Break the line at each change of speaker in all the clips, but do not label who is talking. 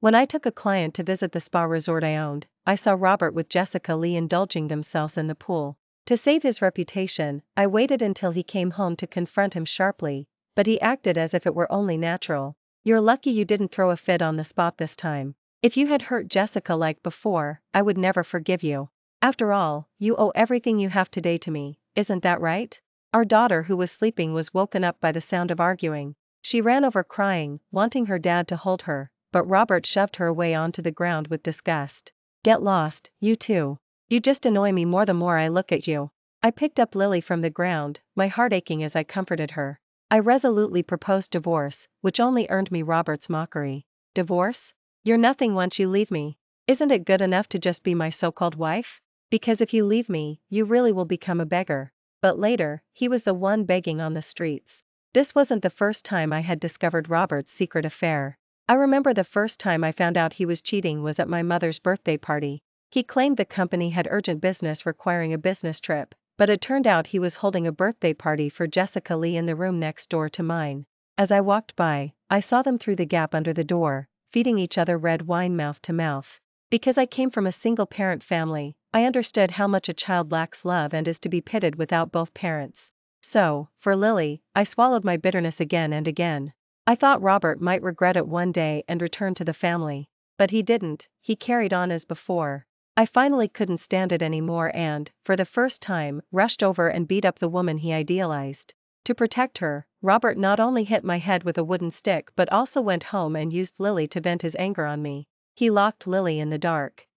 When I took a client to visit the spa resort I owned, I saw Robert with Jessica Lee indulging themselves in the pool. To save his reputation, I waited until he came home to confront him sharply, but he acted as if it were only natural. "You're lucky you didn't throw a fit on the spot this time. If you had hurt Jessica like before, I would never forgive you. After all, you owe everything you have today to me, isn't that right?" Our daughter, who was sleeping, was woken up by the sound of arguing. She ran over crying, wanting her dad to hold her, but Robert shoved her away onto the ground with disgust. "Get lost, you two. You just annoy me more the more I look at you." I picked up Lily from the ground, my heart aching as I comforted her. I resolutely proposed divorce, which only earned me Robert's mockery. "Divorce? You're nothing once you leave me. Isn't it good enough to just be my so-called wife? Because if you leave me, you really will become a beggar." But later, he was the one begging on the streets. This wasn't the first time I had discovered Robert's secret affair. I remember the first time I found out he was cheating was at my mother's birthday party. He claimed the company had urgent business requiring a business trip, but it turned out he was holding a birthday party for Jessica Lee in the room next door to mine. As I walked by, I saw them through the gap under the door, feeding each other red wine mouth to mouth. Because I came from a single-parent family, I understood how much a child lacks love and is to be pitied without both parents. So, for Lily, I swallowed my bitterness again and again. I thought Robert might regret it one day and return to the family. But he didn't. He carried on as before. I finally couldn't stand it anymore and, for the first time, rushed over and beat up the woman he idealized. To protect her, Robert not only hit my head with a wooden stick but also went home and used Lily to vent his anger on me. He locked Lily in the dark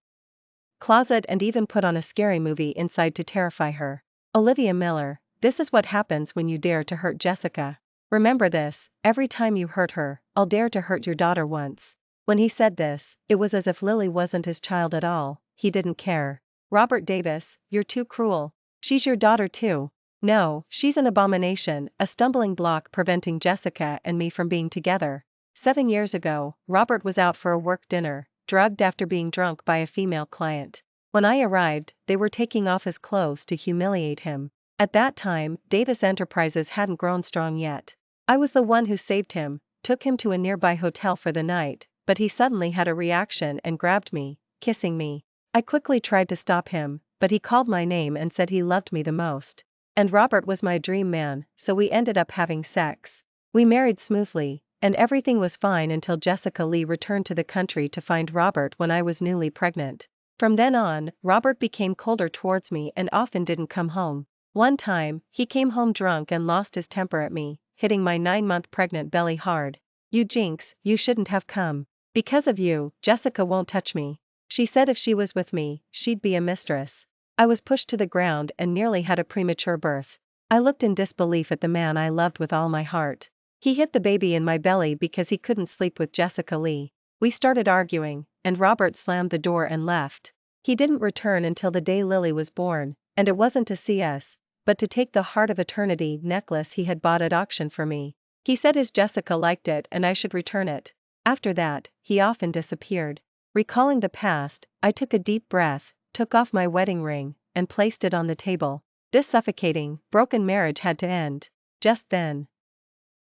closet and even put on a scary movie inside to terrify her. "Olivia Miller, this is what happens when you dare to hurt Jessica. Remember this, every time you hurt her, I'll dare to hurt your daughter once." When he said this, it was as if Lily wasn't his child at all. He didn't care. "Robert Davis, you're too cruel. She's your daughter too." "No, she's an abomination, a stumbling block preventing Jessica and me from being together." 7 years ago, Robert was out for a work dinner, drugged after being drunk by a female client. When I arrived, they were taking off his clothes to humiliate him. At that time, Davis Enterprises hadn't grown strong yet. I was the one who saved him, took him to a nearby hotel for the night, but he suddenly had a reaction and grabbed me, kissing me. I quickly tried to stop him, but he called my name and said he loved me the most. And Robert was my dream man, so we ended up having sex. We married smoothly, and everything was fine until Jessica Lee returned to the country to find Robert when I was newly pregnant. From then on, Robert became colder towards me and often didn't come home. One time, he came home drunk and lost his temper at me, hitting my 9-month pregnant belly hard. "You jinx, you shouldn't have come. Because of you, Jessica won't touch me. She said if she was with me, she'd be a mistress." I was pushed to the ground and nearly had a premature birth. I looked in disbelief at the man I loved with all my heart. He hid the baby in my belly because he couldn't sleep with Jessica Lee. We started arguing, and Robert slammed the door and left. He didn't return until the day Lily was born, and it wasn't to see us, but to take the Heart of Eternity necklace he had bought at auction for me. He said his Jessica liked it and I should return it. After that, he often disappeared. Recalling the past, I took a deep breath, took off my wedding ring, and placed it on the table. This suffocating, broken marriage had to end. Just then,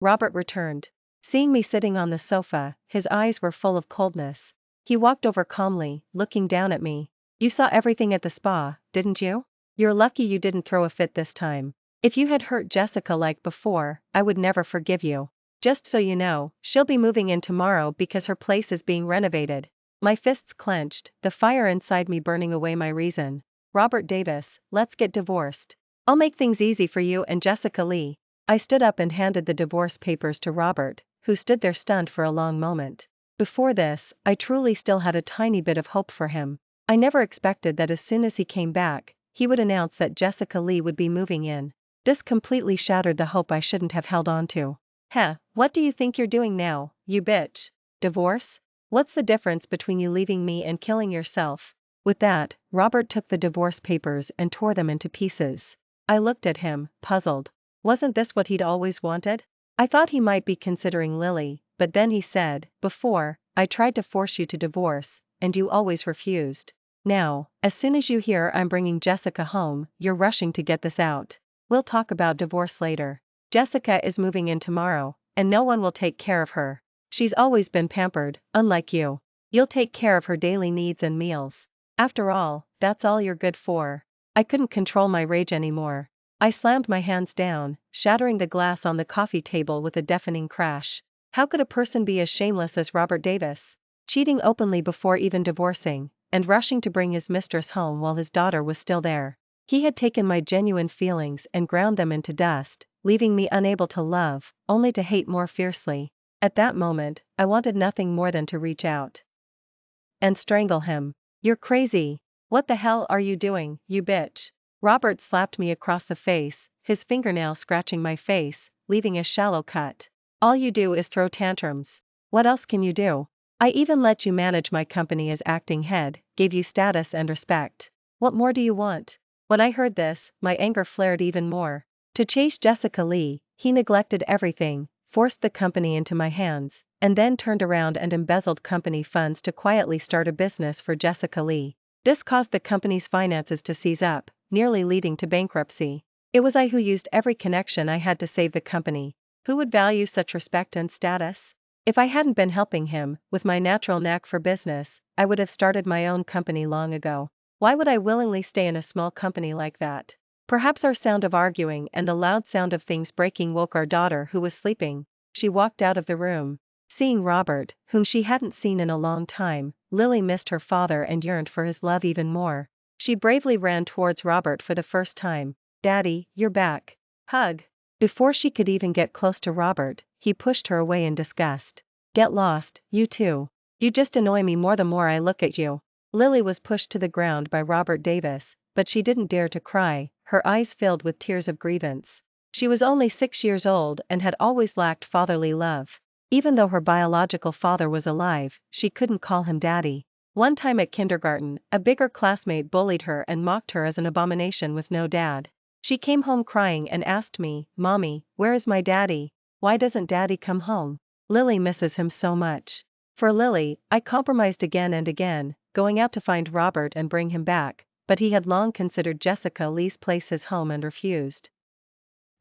Robert returned. Seeing me sitting on the sofa, his eyes were full of coldness. He walked over calmly, looking down at me. "You saw everything at the spa, didn't you? You're lucky you didn't throw a fit this time. If you had hurt Jessica like before, I would never forgive you. Just so you know, she'll be moving in tomorrow because her place is being renovated." My fists clenched, the fire inside me burning away my reason. "Robert Davis, let's get divorced. I'll make things easy for you and Jessica Lee." I stood up and handed the divorce papers to Robert, who stood there stunned for a long moment. Before this, I truly still had a tiny bit of hope for him. I never expected that as soon as he came back, he would announce that Jessica Lee would be moving in. This completely shattered the hope I shouldn't have held on to. "Heh, what do you think you're doing now, you bitch? Divorce? What's the difference between you leaving me and killing yourself?" With that, Robert took the divorce papers and tore them into pieces. I looked at him, puzzled. Wasn't this what he'd always wanted? I thought he might be considering Lily, but then he said, "Before, I tried to force you to divorce, and you always refused. Now, as soon as you hear I'm bringing Jessica home, you're rushing to get this out. We'll talk about divorce later. Jessica is moving in tomorrow, and no one will take care of her. She's always been pampered, unlike you. You'll take care of her daily needs and meals. After all, that's all you're good for. I couldn't control my rage anymore. I slammed my hands down, shattering the glass on the coffee table with a deafening crash. How could a person be as shameless as Robert Davis? Cheating openly before even divorcing, and rushing to bring his mistress home while his daughter was still there. He had taken my genuine feelings and ground them into dust, leaving me unable to love, only to hate more fiercely. At that moment, I wanted nothing more than to reach out and strangle him. You're crazy. What the hell are you doing, you bitch? Robert slapped me across the face, his fingernail scratching my face, leaving a shallow cut. All you do is throw tantrums. What else can you do? I even let you manage my company as acting head, gave you status and respect. What more do you want? When I heard this, my anger flared even more. To chase Jessica Lee, he neglected everything, forced the company into my hands, and then turned around and embezzled company funds to quietly start a business for Jessica Lee. This caused the company's finances to seize up, nearly leading to bankruptcy. It was I who used every connection I had to save the company. Who would value such respect and status? If I hadn't been helping him, with my natural knack for business, I would have started my own company long ago. Why would I willingly stay in a small company like that? Perhaps our sound of arguing and the loud sound of things breaking woke our daughter who was sleeping. She walked out of the room. Seeing Robert, whom she hadn't seen in a long time, Lily missed her father and yearned for his love even more. She bravely ran towards Robert for the first time. Daddy, you're back. Hug. Before she could even get close to Robert, he pushed her away in disgust. Get lost, you two. You just annoy me more the more I look at you. Lily was pushed to the ground by Robert Davis, but she didn't dare to cry, her eyes filled with tears of grievance. She was only 6 years old and had always lacked fatherly love. Even though her biological father was alive, she couldn't call him daddy. One time at kindergarten, a bigger classmate bullied her and mocked her as an abomination with no dad. She came home crying and asked me, Mommy, where is my daddy? Why doesn't daddy come home? Lily misses him so much. For Lily, I compromised again and again, going out to find Robert and bring him back, but he had long considered Jessica Lee's place his home and refused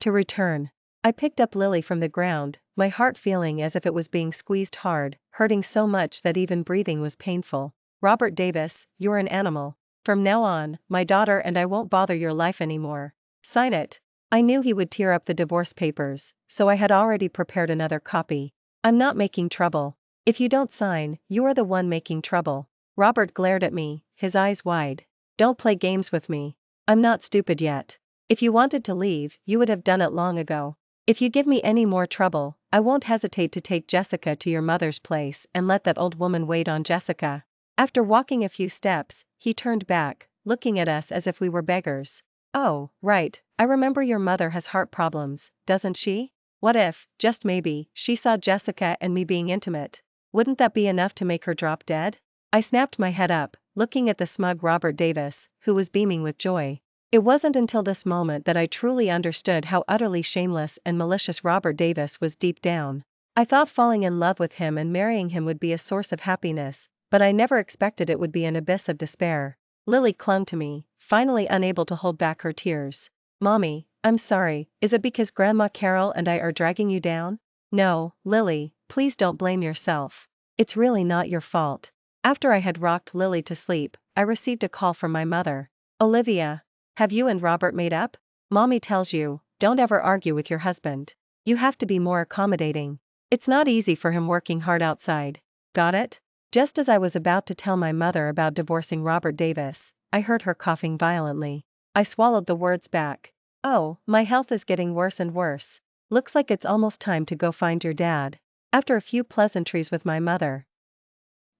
to return. I picked up Lily from the ground, my heart feeling as if it was being squeezed hard, hurting so much that even breathing was painful. Robert Davis, you're an animal. From now on, my daughter and I won't bother your life anymore. Sign it. I knew he would tear up the divorce papers, so I had already prepared another copy. I'm not making trouble. If you don't sign, you are the one making trouble. Robert glared at me, his eyes wide. Don't play games with me. I'm not stupid yet. If you wanted to leave, you would have done it long ago. If you give me any more trouble, I won't hesitate to take Jessica to your mother's place and let that old woman wait on Jessica. After walking a few steps, he turned back, looking at us as if we were beggars. Oh, right, I remember your mother has heart problems, doesn't she? What if, just maybe, she saw Jessica and me being intimate? Wouldn't that be enough to make her drop dead? I snapped my head up, looking at the smug Robert Davis, who was beaming with joy. It wasn't until this moment that I truly understood how utterly shameless and malicious Robert Davis was deep down. I thought falling in love with him and marrying him would be a source of happiness, but I never expected it would be an abyss of despair. Lily clung to me, finally unable to hold back her tears. Mommy, I'm sorry, is it because Grandma Carol and I are dragging you down? No, Lily, please don't blame yourself. It's really not your fault. After I had rocked Lily to sleep, I received a call from my mother. Olivia. Have you and Robert made up? Mommy tells you, don't ever argue with your husband. You have to be more accommodating. It's not easy for him working hard outside. Got it? Just as I was about to tell my mother about divorcing Robert Davis, I heard her coughing violently. I swallowed the words back. Oh, my health is getting worse and worse. Looks like it's almost time to go find your dad. After a few pleasantries with my mother,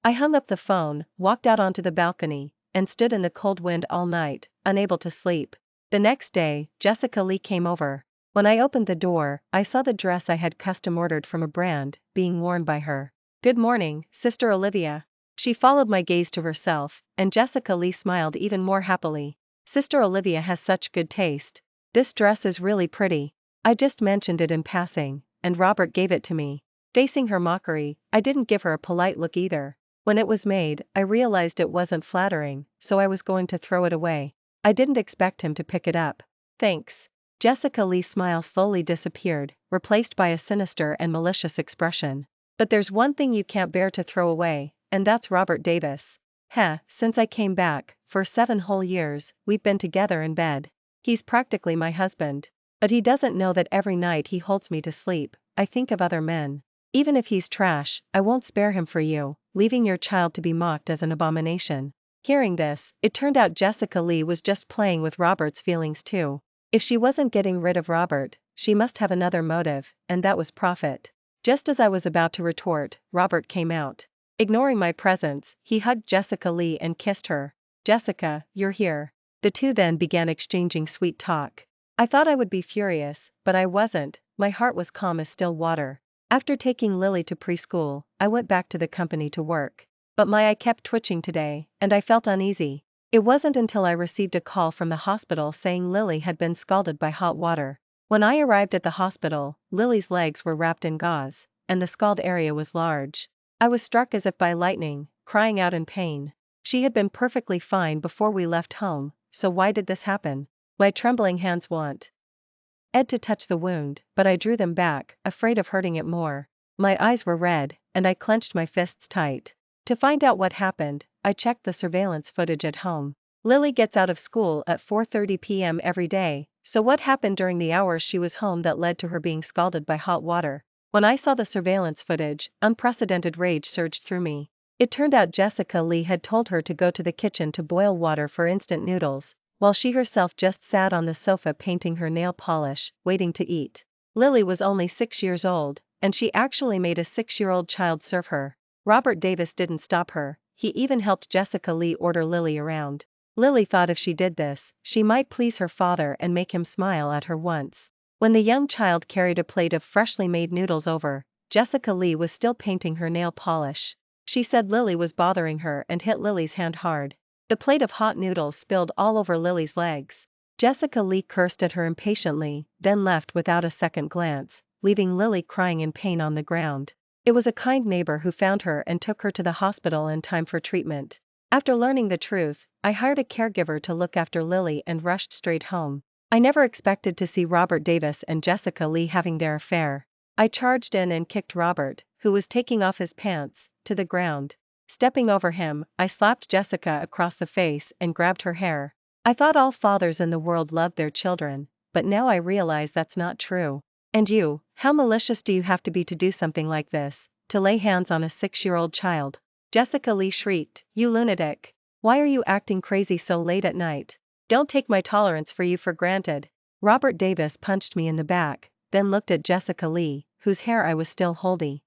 I hung up the phone, walked out onto the balcony, and stood in the cold wind all night, unable to sleep. The next day, Jessica Lee came over. When I opened the door, I saw the dress I had custom ordered from a brand, being worn by her. Good morning, Sister Olivia. She followed my gaze to herself, and Jessica Lee smiled even more happily. Sister Olivia has such good taste. This dress is really pretty. I just mentioned it in passing, and Robert gave it to me. Facing her mockery, I didn't give her a polite look either. When it was made, I realized it wasn't flattering, so I was going to throw it away. I didn't expect him to pick it up. Thanks. Jessica Lee's smile slowly disappeared, replaced by a sinister and malicious expression. But there's one thing you can't bear to throw away, and that's Robert Davis. Heh, since I came back, for 7 whole years, we've been together in bed. He's practically my husband. But he doesn't know that every night he holds me to sleep, I think of other men. Even if he's trash, I won't spare him for you, leaving your child to be mocked as an abomination. Hearing this, it turned out Jessica Lee was just playing with Robert's feelings too. If she wasn't getting rid of Robert, she must have another motive, and that was profit. Just as I was about to retort, Robert came out. Ignoring my presence, he hugged Jessica Lee and kissed her. Jessica, you're here. The two then began exchanging sweet talk. I thought I would be furious, but I wasn't, my heart was calm as still water. After taking Lily to preschool, I went back to the company to work. But my eye kept twitching today, and I felt uneasy. It wasn't until I received a call from the hospital saying Lily had been scalded by hot water. When I arrived at the hospital, Lily's legs were wrapped in gauze, and the scald area was large. I was struck as if by lightning, crying out in pain. She had been perfectly fine before we left home, so why did this happen? My trembling hands wanted to touch the wound, but I drew them back, afraid of hurting it more. My eyes were red, and I clenched my fists tight. To find out what happened, I checked the surveillance footage at home. Lily gets out of school at 4:30 p.m. every day, so what happened during the hours she was home that led to her being scalded by hot water? When I saw the surveillance footage, unprecedented rage surged through me. It turned out Jessica Lee had told her to go to the kitchen to boil water for instant noodles, while she herself just sat on the sofa painting her nail polish, waiting to eat. Lily was only 6 years old, and she actually made a 6-year-old child serve her. Robert Davis didn't stop her, he even helped Jessica Lee order Lily around. Lily thought if she did this, she might please her father and make him smile at her once. When the young child carried a plate of freshly made noodles over, Jessica Lee was still painting her nail polish. She said Lily was bothering her and hit Lily's hand hard. The plate of hot noodles spilled all over Lily's legs. Jessica Lee cursed at her impatiently, then left without a second glance, leaving Lily crying in pain on the ground. It was a kind neighbor who found her and took her to the hospital in time for treatment. After learning the truth, I hired a caregiver to look after Lily and rushed straight home. I never expected to see Robert Davis and Jessica Lee having their affair. I charged in and kicked Robert, who was taking off his pants, to the ground. Stepping over him, I slapped Jessica across the face and grabbed her hair. I thought all fathers in the world loved their children, but now I realize that's not true. And you, how malicious do you have to be to do something like this, to lay hands on a 6-year-old child? Jessica Lee shrieked, "You lunatic! Why are you acting crazy so late at night? Don't take my tolerance for you for granted." Robert Davis punched me in the back, then looked at Jessica Lee, whose hair I was still holding,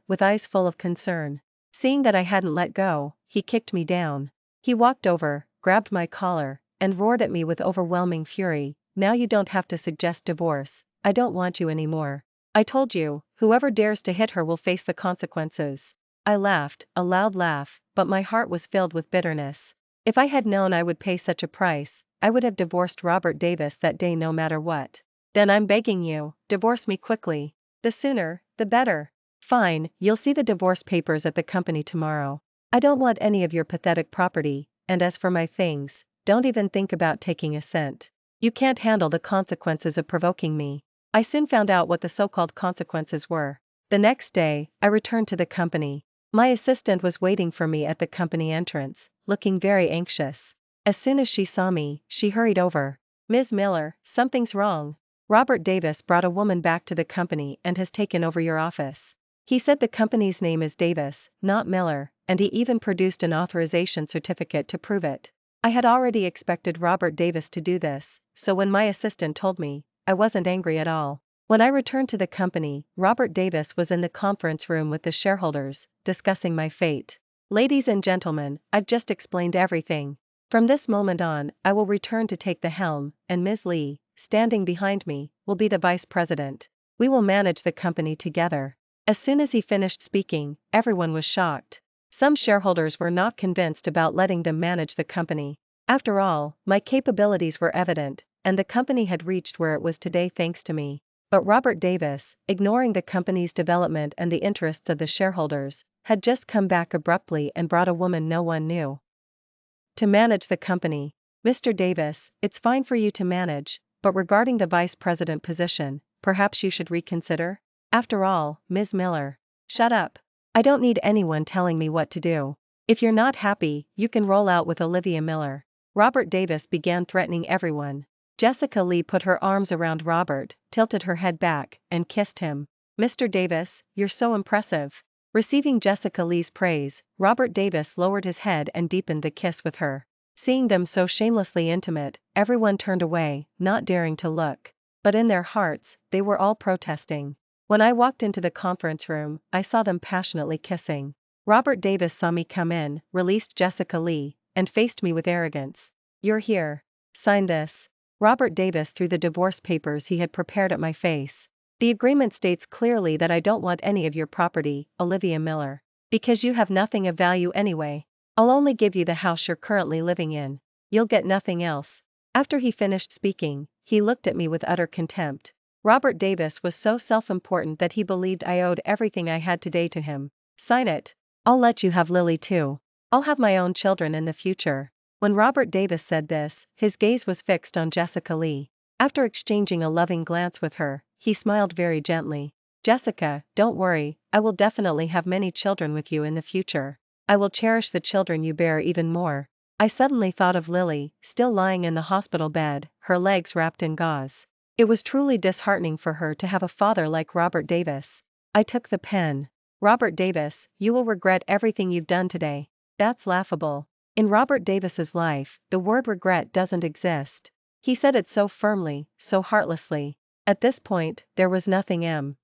with eyes full of concern. Seeing that I hadn't let go, he kicked me down. He walked over, grabbed my collar, and roared at me with overwhelming fury, "Now you don't have to suggest divorce, I don't want you anymore. I told you, whoever dares to hit her will face the consequences." I laughed, a loud laugh, but my heart was filled with bitterness. If I had known I would pay such a price, I would have divorced Robert Davis that day no matter what. "Then I'm begging you, divorce me quickly. The sooner, the better." "Fine, you'll see the divorce papers at the company tomorrow. I don't want any of your pathetic property, and as for my things, don't even think about taking a cent. You can't handle the consequences of provoking me." I soon found out what the so-called consequences were. The next day, I returned to the company. My assistant was waiting for me at the company entrance, looking very anxious. As soon as she saw me, she hurried over. "Ms. Miller, something's wrong. Robert Davis brought a woman back to the company and has taken over your office. He said the company's name is Davis, not Miller, and he even produced an authorization certificate to prove it." I had already expected Robert Davis to do this, so when my assistant told me, I wasn't angry at all. When I returned to the company, Robert Davis was in the conference room with the shareholders, discussing my fate. "Ladies and gentlemen, I've just explained everything. From this moment on, I will return to take the helm, and Ms. Lee, standing behind me, will be the vice president. We will manage the company together." As soon as he finished speaking, everyone was shocked. Some shareholders were not convinced about letting them manage the company. After all, my capabilities were evident, and the company had reached where it was today thanks to me. But Robert Davis, ignoring the company's development and the interests of the shareholders, had just come back abruptly and brought a woman no one knew to manage the company. "Mr. Davis, it's fine for you to manage, but regarding the vice president position, perhaps you should reconsider? After all, Ms. Miller." "Shut up. I don't need anyone telling me what to do. If you're not happy, you can roll out with Olivia Miller. Robert Davis began threatening everyone. Jessica Lee put her arms around Robert, tilted her head back, and kissed him. Mr. Davis, you're so impressive. Receiving Jessica Lee's praise, Robert Davis lowered his head and deepened the kiss with her. Seeing them so shamelessly intimate, everyone turned away, not daring to look. But in their hearts, they were all protesting. When I walked into the conference room, I saw them passionately kissing. Robert Davis saw me come in, released Jessica Lee, and faced me with arrogance. You're here. Sign this. Robert Davis threw the divorce papers he had prepared at my face. The agreement states clearly that I don't want any of your property, Olivia Miller. Because you have nothing of value anyway. I'll only give you the house you're currently living in. You'll get nothing else. After he finished speaking, he looked at me with utter contempt. Robert Davis was so self-important that he believed I owed everything I had today to him. Sign it. I'll let you have Lily too. I'll have my own children in the future. When Robert Davis said this, his gaze was fixed on Jessica Lee. After exchanging a loving glance with her, he smiled very gently. Jessica, don't worry, I will definitely have many children with you in the future. I will cherish the children you bear even more. I suddenly thought of Lily, still lying in the hospital bed, her legs wrapped in gauze. It was truly disheartening for her to have a father like Robert Davis. I took the pen. Robert Davis, you will regret everything you've done today. That's laughable. In Robert Davis's life, the word regret doesn't exist. He said it so firmly, so heartlessly. At this point, there was nothing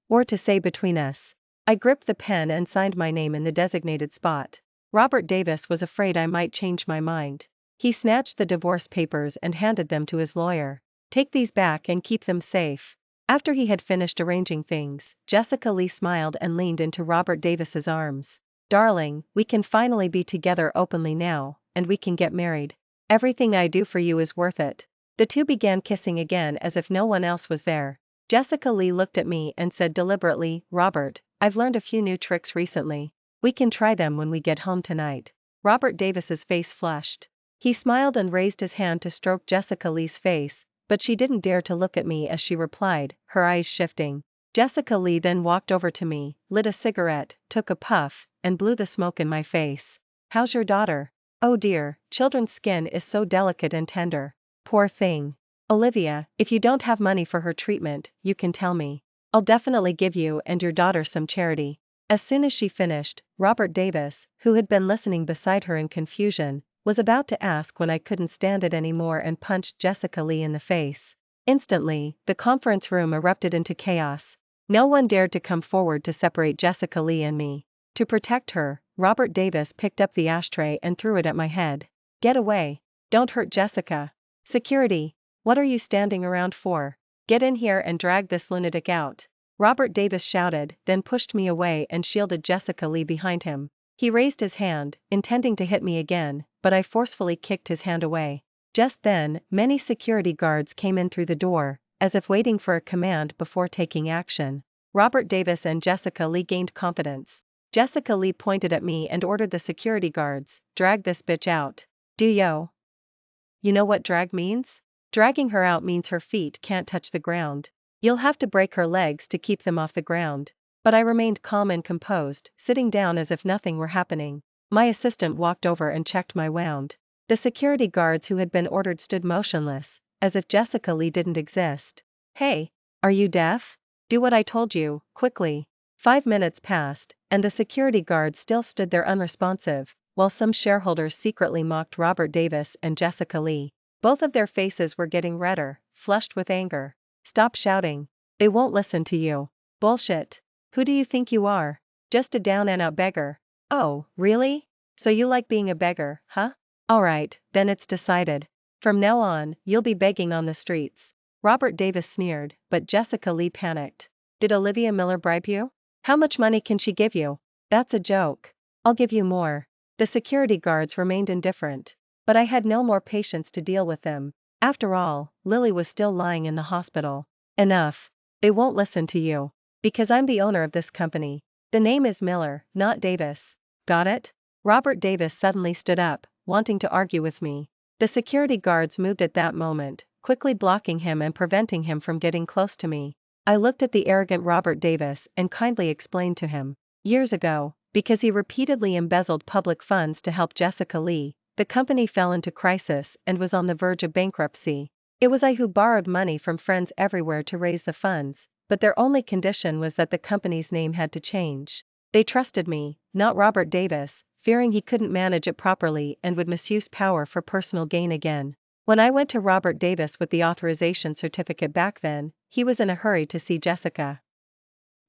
more to say between us. I gripped the pen and signed my name in the designated spot. Robert Davis was afraid I might change my mind. He snatched the divorce papers and handed them to his lawyer. Take these back and keep them safe. After he had finished arranging things, Jessica Lee smiled and leaned into Robert Davis's arms. Darling, we can finally be together openly now, and we can get married. Everything I do for you is worth it. The two began kissing again as if no one else was there. Jessica Lee looked at me and said deliberately, Robert, I've learned a few new tricks recently. We can try them when we get home tonight. Robert Davis's face flushed. He smiled and raised his hand to stroke Jessica Lee's face, but she didn't dare to look at me as she replied, her eyes shifting. Jessica Lee then walked over to me, lit a cigarette, took a puff, and blew the smoke in my face. How's your daughter? Oh dear, children's skin is so delicate and tender. Poor thing. Olivia, if you don't have money for her treatment, you can tell me. I'll definitely give you and your daughter some charity. As soon as she finished, Robert Davis, who had been listening beside her in confusion, was about to ask when I couldn't stand it anymore and punched Jessica Lee in the face. Instantly, the conference room erupted into chaos. No one dared to come forward to separate Jessica Lee and me. To protect her, Robert Davis picked up the ashtray and threw it at my head. Get away. Don't hurt Jessica. Security. What are you standing around for? Get in here and drag this lunatic out. Robert Davis shouted, then pushed me away and shielded Jessica Lee behind him. He raised his hand, intending to hit me again, but I forcefully kicked his hand away. Just then, many security guards came in through the door, as if waiting for a command before taking action. Robert Davis and Jessica Lee gained confidence. Jessica Lee pointed at me and ordered the security guards, drag this bitch out. Do you know what drag means? Dragging her out means her feet can't touch the ground. You'll have to break her legs to keep them off the ground. But I remained calm and composed, sitting down as if nothing were happening. My assistant walked over and checked my wound. The security guards who had been ordered stood motionless, as if Jessica Lee didn't exist. Hey, are you deaf? Do what I told you, quickly. 5 minutes passed, and the security guards still stood there unresponsive, while some shareholders secretly mocked Robert Davis and Jessica Lee. Both of their faces were getting redder, flushed with anger. Stop shouting. They won't listen to you. Bullshit. Who do you think you are? Just a down-and-out beggar. Oh, really? So you like being a beggar, huh? Alright, then it's decided. From now on, you'll be begging on the streets. Robert Davis sneered, but Jessica Lee panicked. Did Olivia Miller bribe you? How much money can she give you? That's a joke. I'll give you more. The security guards remained indifferent. But I had no more patience to deal with them. After all, Lily was still lying in the hospital. Enough. They won't listen to you. Because I'm the owner of this company. The name is Miller, not Davis. Got it? Robert Davis suddenly stood up, wanting to argue with me. The security guards moved at that moment, quickly blocking him and preventing him from getting close to me. I looked at the arrogant Robert Davis and kindly explained to him. Years ago, because he repeatedly embezzled public funds to help Jessica Lee, the company fell into crisis and was on the verge of bankruptcy. It was I who borrowed money from friends everywhere to raise the funds, but their only condition was that the company's name had to change. They trusted me, not Robert Davis, fearing he couldn't manage it properly and would misuse power for personal gain again. When I went to Robert Davis with the authorization certificate back then, he was in a hurry to see Jessica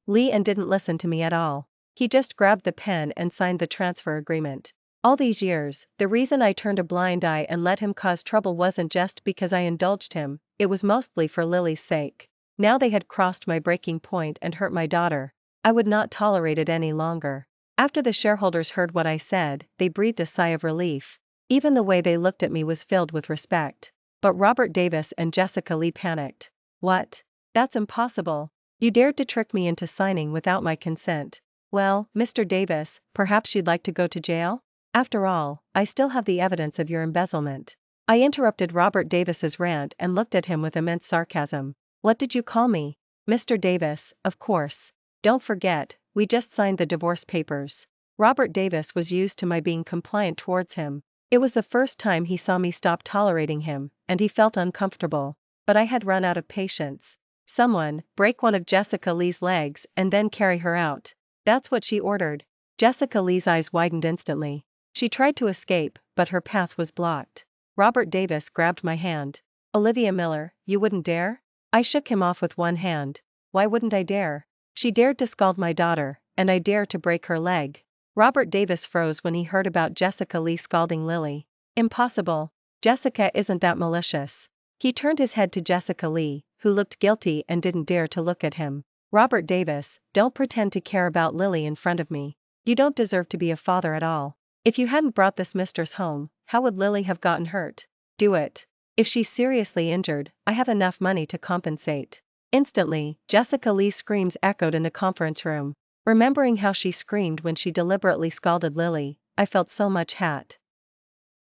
Lee and didn't listen to me at all. He just grabbed the pen and signed the transfer agreement. All these years, the reason I turned a blind eye and let him cause trouble wasn't just because I indulged him, it was mostly for Lily's sake. Now they had crossed my breaking point and hurt my daughter. I would not tolerate it any longer. After the shareholders heard what I said, they breathed a sigh of relief. Even the way they looked at me was filled with respect. But Robert Davis and Jessica Lee panicked. What? That's impossible. You dared to trick me into signing without my consent. Well, Mr. Davis, perhaps you'd like to go to jail? After all, I still have the evidence of your embezzlement. I interrupted Robert Davis's rant and looked at him with immense sarcasm. What did you call me? Mr. Davis, of course. Don't forget, we just signed the divorce papers. Robert Davis was used to my being compliant towards him. It was the first time he saw me stop tolerating him, and he felt uncomfortable. But I had run out of patience. Someone, break one of Jessica Lee's legs and then carry her out. That's what she ordered. Jessica Lee's eyes widened instantly. She tried to escape, but her path was blocked. Robert Davis grabbed my hand. Olivia Miller, you wouldn't dare? I shook him off with one hand. Why wouldn't I dare? She dared to scald my daughter, and I dare to break her leg. Robert Davis froze when he heard about Jessica Lee scalding Lily. Impossible. Jessica isn't that malicious. He turned his head to Jessica Lee, who looked guilty and didn't dare to look at him. Robert Davis, don't pretend to care about Lily in front of me. You don't deserve to be a father at all. If you hadn't brought this mistress home, how would Lily have gotten hurt? Do it. If she's seriously injured, I have enough money to compensate. Instantly, Jessica Lee's screams echoed in the conference room. Remembering how she screamed when she deliberately scalded Lily, I felt so much hot.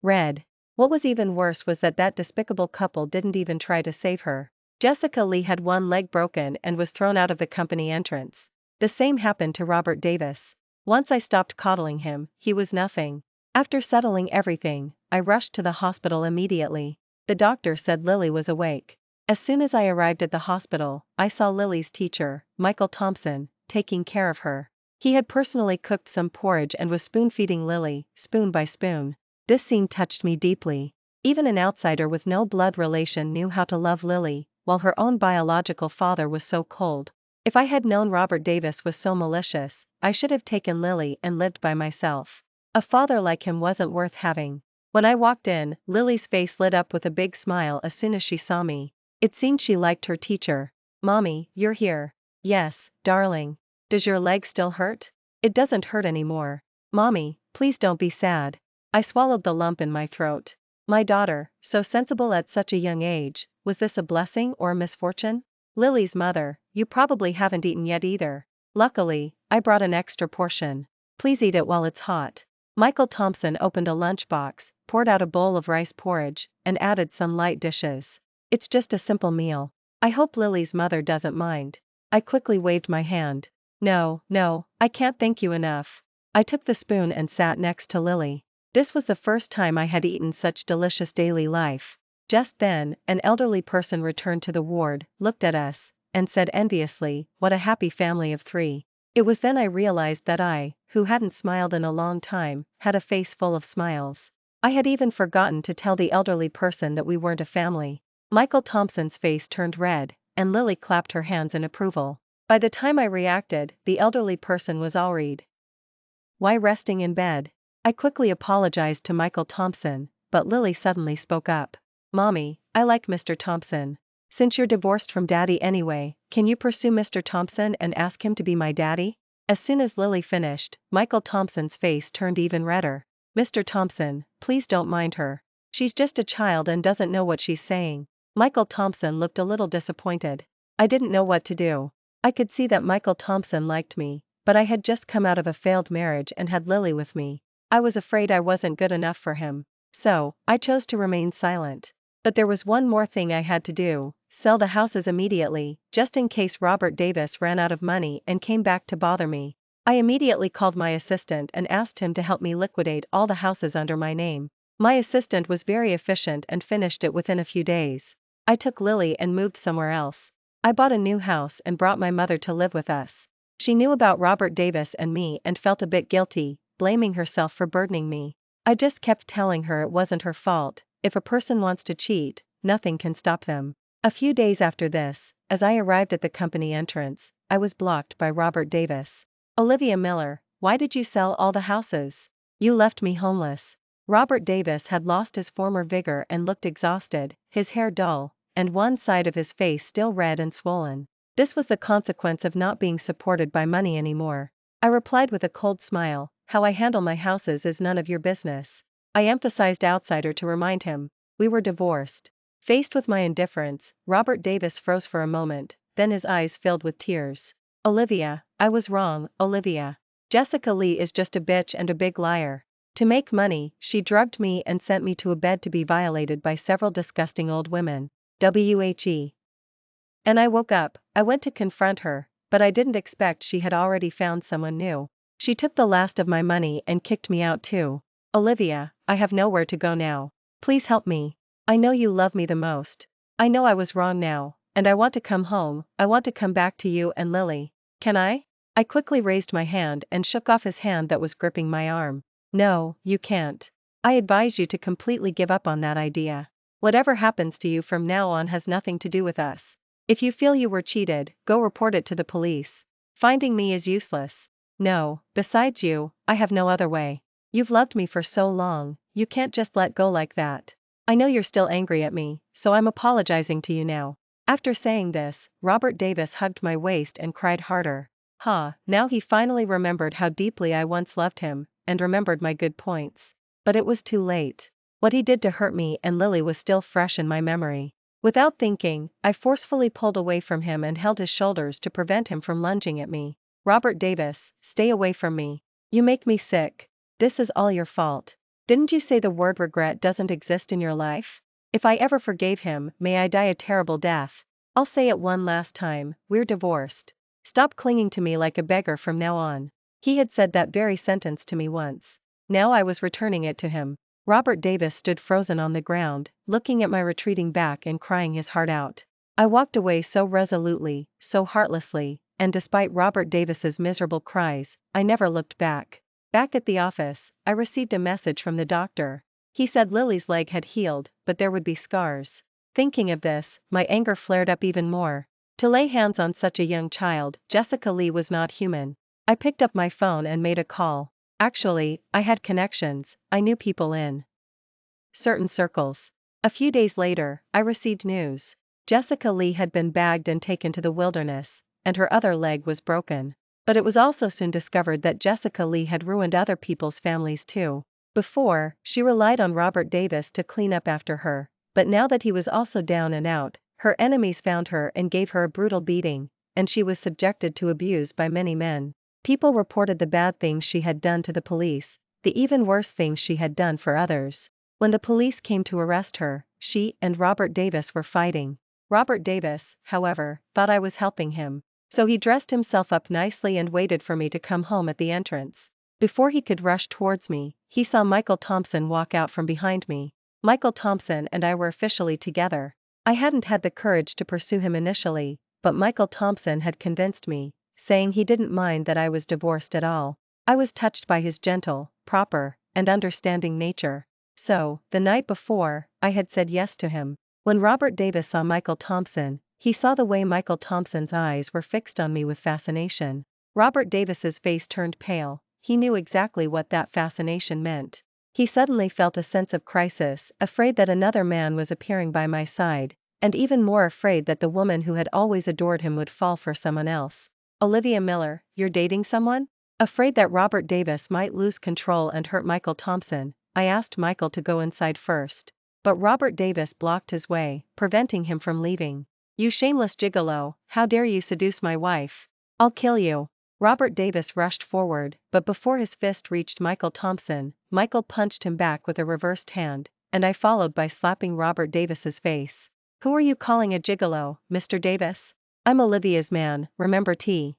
Red. What was even worse was that despicable couple didn't even try to save her. Jessica Lee had one leg broken and was thrown out of the company entrance. The same happened to Robert Davis. Once I stopped coddling him, he was nothing. After settling everything, I rushed to the hospital immediately. The doctor said Lily was awake. As soon as I arrived at the hospital, I saw Lily's teacher, Michael Thompson, taking care of her. He had personally cooked some porridge and was spoon-feeding Lily, spoon by spoon. This scene touched me deeply. Even an outsider with no blood relation knew how to love Lily, while her own biological father was so cold. If I had known Robert Davis was so malicious, I should have taken Lily and lived by myself. A father like him wasn't worth having. When I walked in, Lily's face lit up with a big smile as soon as she saw me. It seemed she liked her teacher. Mommy, you're here. Yes, darling. Does your leg still hurt? It doesn't hurt anymore. Mommy, please don't be sad. I swallowed the lump in my throat. My daughter, so sensible at such a young age, was this a blessing or a misfortune? Lily's mother, you probably haven't eaten yet either. Luckily, I brought an extra portion. Please eat it while it's hot. Michael Thompson opened a lunchbox, poured out a bowl of rice porridge, and added some light dishes. It's just a simple meal. I hope Lily's mother doesn't mind. I quickly waved my hand. No, I can't thank you enough. I took the spoon and sat next to Lily. This was the first time I had eaten such delicious daily life. Just then, an elderly person returned to the ward, looked at us, and said enviously, "What a happy family of 3. It was then I realized that I, who hadn't smiled in a long time, had a face full of smiles. I had even forgotten to tell the elderly person that we weren't a family. Michael Thompson's face turned red, and Lily clapped her hands in approval. By the time I reacted, the elderly person was all read. Why resting in bed? I quickly apologized to Michael Thompson, but Lily suddenly spoke up. Mommy, I like Mr. Thompson. Since you're divorced from Daddy anyway, can you pursue Mr. Thompson and ask him to be my daddy? As soon as Lily finished, Michael Thompson's face turned even redder. Mr. Thompson, please don't mind her. She's just a child and doesn't know what she's saying. Michael Thompson looked a little disappointed. I didn't know what to do. I could see that Michael Thompson liked me, but I had just come out of a failed marriage and had Lily with me. I was afraid I wasn't good enough for him. So, I chose to remain silent. But there was one more thing I had to do: sell the houses immediately, just in case Robert Davis ran out of money and came back to bother me. I immediately called my assistant and asked him to help me liquidate all the houses under my name. My assistant was very efficient and finished it within a few days. I took Lily and moved somewhere else. I bought a new house and brought my mother to live with us. She knew about Robert Davis and me and felt a bit guilty, blaming herself for burdening me. I just kept telling her it wasn't her fault. If a person wants to cheat, nothing can stop them. A few days after this, as I arrived at the company entrance, I was blocked by Robert Davis. "Olivia Miller, why did you sell all the houses? You left me homeless." Robert Davis had lost his former vigor and looked exhausted, his hair dull, and one side of his face still red and swollen. This was the consequence of not being supported by money anymore. I replied with a cold smile, "How I handle my houses is none of your business." I emphasized outsider to remind him. We were divorced. Faced with my indifference, Robert Davis froze for a moment, then his eyes filled with tears. "Olivia, I was wrong, Olivia. Jessica Lee is just a bitch and a big liar. To make money, she drugged me and sent me to a bed to be violated by several disgusting old women. WHE. And I woke up, I went to confront her, but I didn't expect she had already found someone new. She took the last of my money and kicked me out too. Olivia, I have nowhere to go now. Please help me. I know you love me the most. I know I was wrong now, and I want to come home, I want to come back to you and Lily. Can I?" I quickly raised my hand and shook off his hand that was gripping my arm. "No, you can't. I advise you to completely give up on that idea. Whatever happens to you from now on has nothing to do with us. If you feel you were cheated, go report it to the police. Finding me is useless. No, besides you, I have no other way. You've loved me for so long, you can't just let go like that. I know you're still angry at me, so I'm apologizing to you now." After saying this, Robert Davis hugged my waist and cried harder. Now he finally remembered how deeply I once loved him, and remembered my good points. But it was too late. What he did to hurt me and Lily was still fresh in my memory. Without thinking, I forcefully pulled away from him and held his shoulders to prevent him from lunging at me. "Robert Davis, stay away from me. You make me sick. This is all your fault. Didn't you say the word regret doesn't exist in your life? If I ever forgave him, may I die a terrible death. I'll say it one last time, we're divorced. Stop clinging to me like a beggar from now on." He had said that very sentence to me once. Now I was returning it to him. Robert Davis stood frozen on the ground, looking at my retreating back and crying his heart out. I walked away so resolutely, so heartlessly, and despite Robert Davis's miserable cries, I never looked back. Back at the office, I received a message from the doctor. He said Lily's leg had healed, but there would be scars. Thinking of this, my anger flared up even more. To lay hands on such a young child, Jessica Lee was not human. I picked up my phone and made a call. Actually, I had connections, I knew people in certain circles. A few days later, I received news. Jessica Lee had been bagged and taken to the wilderness, and her other leg was broken. But it was also soon discovered that Jessica Lee had ruined other people's families too. Before, she relied on Robert Davis to clean up after her, but now that he was also down and out, her enemies found her and gave her a brutal beating, and she was subjected to abuse by many men. People reported the bad things she had done to the police, the even worse things she had done for others. When the police came to arrest her, she and Robert Davis were fighting. Robert Davis, however, thought I was helping him. So he dressed himself up nicely and waited for me to come home at the entrance. Before he could rush towards me, he saw Michael Thompson walk out from behind me. Michael Thompson and I were officially together. I hadn't had the courage to pursue him initially, but Michael Thompson had convinced me, saying he didn't mind that I was divorced at all. I was touched by his gentle, proper, and understanding nature. So, the night before, I had said yes to him. When Robert Davis saw Michael Thompson, he saw the way Michael Thompson's eyes were fixed on me with fascination. Robert Davis's face turned pale. He knew exactly what that fascination meant. He suddenly felt a sense of crisis, afraid that another man was appearing by my side, and even more afraid that the woman who had always adored him would fall for someone else. "Olivia Miller, you're dating someone?" Afraid that Robert Davis might lose control and hurt Michael Thompson, I asked Michael to go inside first. But Robert Davis blocked his way, preventing him from leaving. "You shameless gigolo, how dare you seduce my wife? I'll kill you." Robert Davis rushed forward, but before his fist reached Michael Thompson, Michael punched him back with a reversed hand, and I followed by slapping Robert Davis's face. "Who are you calling a gigolo, Mr. Davis? I'm Olivia's man, remember T.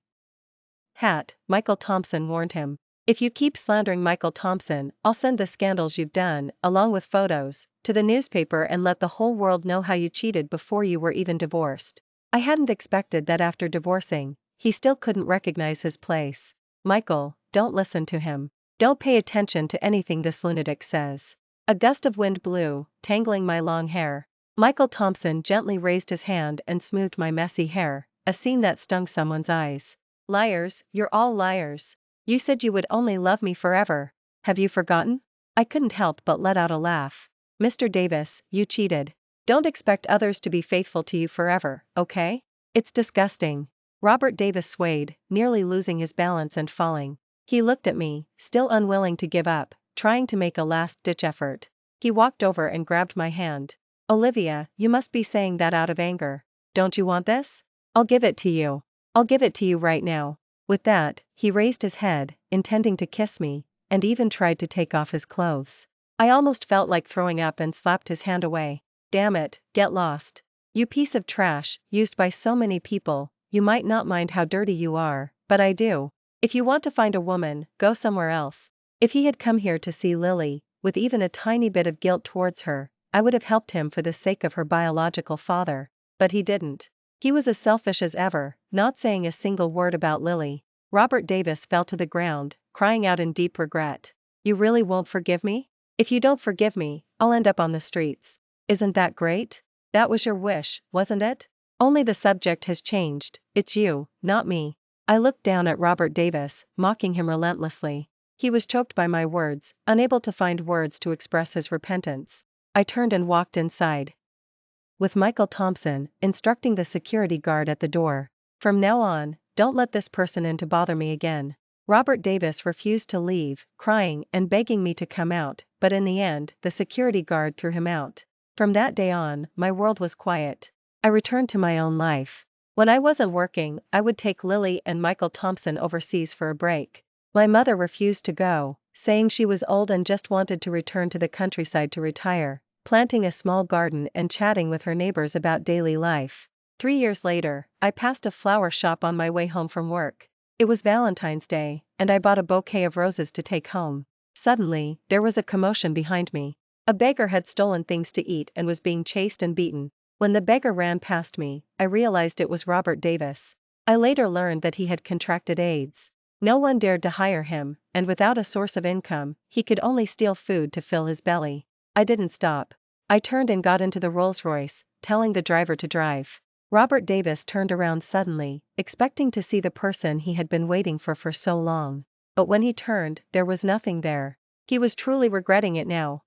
hat, Michael Thompson warned him. If you keep slandering Michael Thompson, I'll send the scandals you've done, along with photos, to the newspaper and let the whole world know how you cheated before you were even divorced. I hadn't expected that after divorcing, he still couldn't recognize his place. Michael, don't listen to him. Don't pay attention to anything this lunatic says. A gust of wind blew, tangling my long hair. Michael Thompson gently raised his hand and smoothed my messy hair, a scene that stung someone's eyes. Liars, you're all liars. You said you would only love me forever. Have you forgotten? I couldn't help but let out a laugh. Mr. Davis, you cheated. Don't expect others to be faithful to you forever, okay? It's disgusting. Robert Davis swayed, nearly losing his balance and falling. He looked at me, still unwilling to give up, trying to make a last-ditch effort. He walked over and grabbed my hand. Olivia, you must be saying that out of anger. Don't you want this? I'll give it to you. I'll give it to you right now. With that, he raised his head, intending to kiss me, and even tried to take off his clothes. I almost felt like throwing up and slapped his hand away. Damn it, get lost. You piece of trash, used by so many people, you might not mind how dirty you are, but I do. If you want to find a woman, go somewhere else. If he had come here to see Lily, with even a tiny bit of guilt towards her, I would have helped him for the sake of her biological father. But he didn't. He was as selfish as ever, not saying a single word about Lily. Robert Davis fell to the ground, crying out in deep regret. You really won't forgive me? If you don't forgive me, I'll end up on the streets. Isn't that great? That was your wish, wasn't it? Only the subject has changed, it's you, not me. I looked down at Robert Davis, mocking him relentlessly. He was choked by my words, unable to find words to express his repentance. I turned and walked inside, with Michael Thompson, instructing the security guard at the door. From now on, don't let this person in to bother me again. Robert Davis refused to leave, crying and begging me to come out, but in the end, the security guard threw him out. From that day on, my world was quiet. I returned to my own life. When I wasn't working, I would take Lily and Michael Thompson overseas for a break. My mother refused to go, saying she was old and just wanted to return to the countryside to retire, planting a small garden and chatting with her neighbors about daily life. 3 years later, I passed a flower shop on my way home from work. It was Valentine's Day, and I bought a bouquet of roses to take home. Suddenly, there was a commotion behind me. A beggar had stolen things to eat and was being chased and beaten. When the beggar ran past me, I realized it was Robert Davis. I later learned that he had contracted AIDS. No one dared to hire him, and without a source of income, he could only steal food to fill his belly. I didn't stop. I turned and got into the Rolls-Royce, telling the driver to drive. Robert Davis turned around suddenly, expecting to see the person he had been waiting for so long. But when he turned, there was nothing there. He was truly regretting it now.